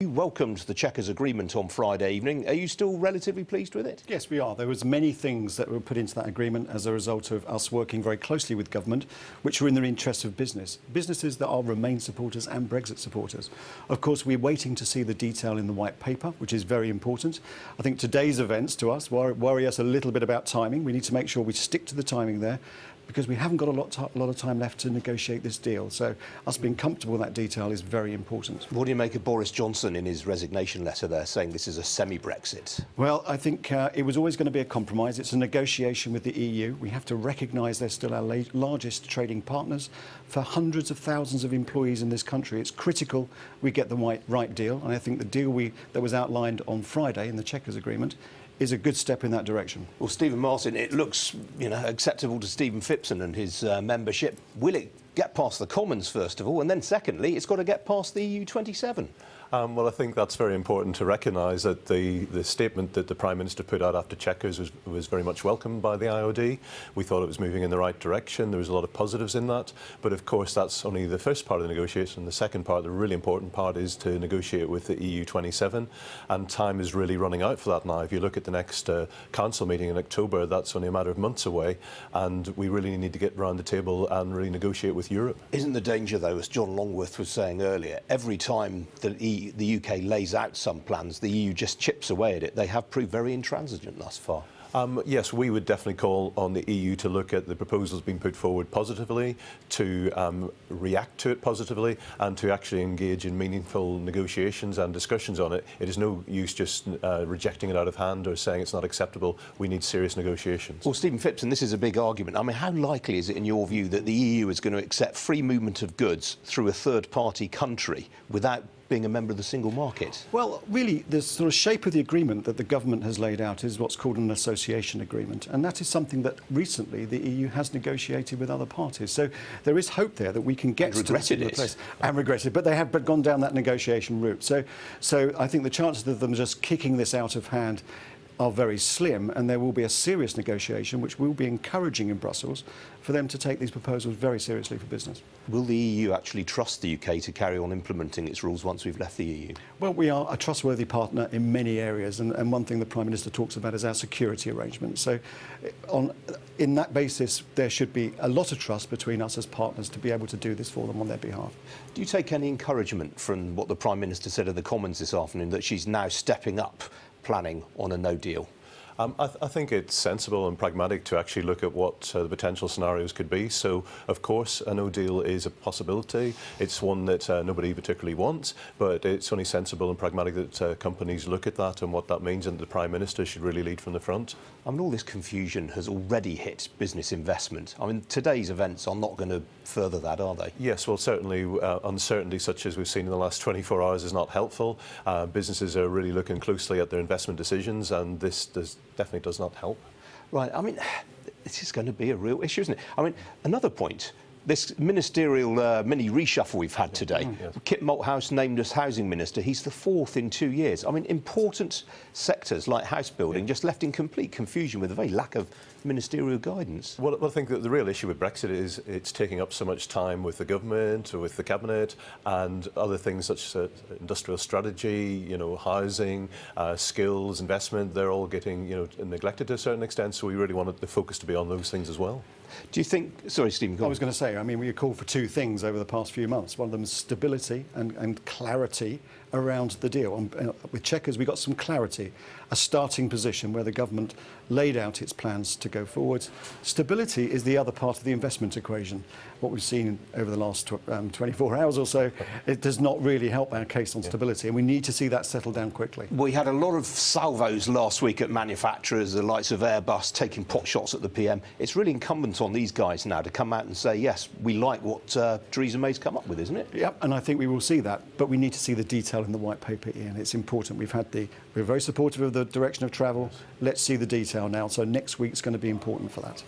You welcomed the Chequers agreement on Friday evening. Are you still relatively pleased with it? Yes, we are. There was many things that were put into that agreement as a result of us working very closely with government, which were in the interests of businesses that are Remain supporters and Brexit supporters. Of course, we're waiting to see the detail in the white paper, which is very important. I think today's events to us worry us a little bit about timing. We need to make sure we stick to the timing there, because we haven't got a lot of time left to negotiate this deal. So us being comfortable with that detail is very important. What do you make of Boris Johnson in his resignation letter there, saying this is a semi-Brexit? Well, I think it was always going to be a compromise. It's a negotiation with the EU. We have to recognise they're still our largest trading partners. For hundreds of thousands of employees in this country, it's critical we get the right deal. And I think the deal that was outlined on Friday in the Chequers agreement is a good step in that direction. Well, Stephen Martin, it looks, acceptable to Stephen Phipson and his membership. Will it get past the Commons, first of all, and then secondly, it's got to get past the EU27? Well, I think that's very important to recognise that the statement that the Prime Minister put out after Chequers was very much welcomed by the IOD. We thought it was moving in the right direction. There was a lot of positives in that. But of course, that's only the first part of the negotiation. The second part, the really important part, is to negotiate with the EU27. And time is really running out for that now. If you look at the next Council meeting in October, that's only a matter of months away. And we really need to get round the table and really negotiate with Europe. Isn't the danger, though, as John Longworth was saying earlier, every time the UK lays out some plans, the EU just chips away at it? They have proved very intransigent thus far. Yes, we would definitely call on the EU to look at the proposals being put forward positively, to react to it positively, and to actually engage in meaningful negotiations and discussions on it. It is no use just rejecting it out of hand or saying it's not acceptable. We need serious negotiations. Well, Stephen Phipson, this is a big argument. I mean, how likely is it, in your view, that the EU is going to accept free movement of goods through a third-party country without being a member of the single market? Well, really, the sort of shape of the agreement that the government has laid out is what's called an association agreement, and that is something that recently the EU has negotiated with other parties. So there is hope there that we can get to the similar place. And regretted, but they have gone down that negotiation route. So I think the chances of them just kicking this out of hand are very slim, and there will be a serious negotiation which will be encouraging in Brussels for them to take these proposals very seriously for business. Will the EU actually trust the UK to carry on implementing its rules once we've left the EU? Well, we are a trustworthy partner in many areas, and one thing the Prime Minister talks about is our security arrangements. So in that basis, there should be a lot of trust between us as partners to be able to do this for them on their behalf. Do you take any encouragement from what the Prime Minister said at the Commons this afternoon, that she's now stepping up planning on a no deal? I think it's sensible and pragmatic to actually look at what the potential scenarios could be. So, of course, a no deal is a possibility. It's one that nobody particularly wants, but it's only sensible and pragmatic that companies look at that and what that means, and the Prime Minister should really lead from the front. I mean, all this confusion has already hit business investment. I mean, today's events are not going to further that, are they? Yes, well, certainly uncertainty such as we've seen in the last 24 hours is not helpful. Businesses are really looking closely at their investment decisions, and this definitely does not help. Right, I mean, this is going to be a real issue, isn't it? I mean, another point, this ministerial mini reshuffle we've had today, yes. Kit Malthouse named as Housing Minister. He's the fourth in 2 years. I mean, important sectors like house building just left in complete confusion with a very lack of ministerial guidance. Well, I think that the real issue with Brexit is it's taking up so much time with the government or with the cabinet, and other things such as industrial strategy, housing, skills, investment. They're all getting, neglected to a certain extent. So we really wanted the focus to be on those things as well. Do you think? Sorry, Stephen. I was going to say, I mean, we called for two things over the past few months. One of them is stability and clarity around the deal. With Chequers, we got some clarity, a starting position where the government laid out its plans to go forward. Stability is the other part of the investment equation. What we've seen over the last 24 hours or so, it does not really help our case on stability, and we need to see that settle down quickly. We had a lot of salvos last week at manufacturers, the likes of Airbus, taking pot shots at the PM. It's really incumbent on these guys now to come out and say, yes, we like what Theresa May's come up with, isn't it? Yep, and I think we will see that, but we need to see the detail in the white paper, Ian. It's important. We're very supportive of the direction of travel. Let's see the detail now. So next week's going to be important for that.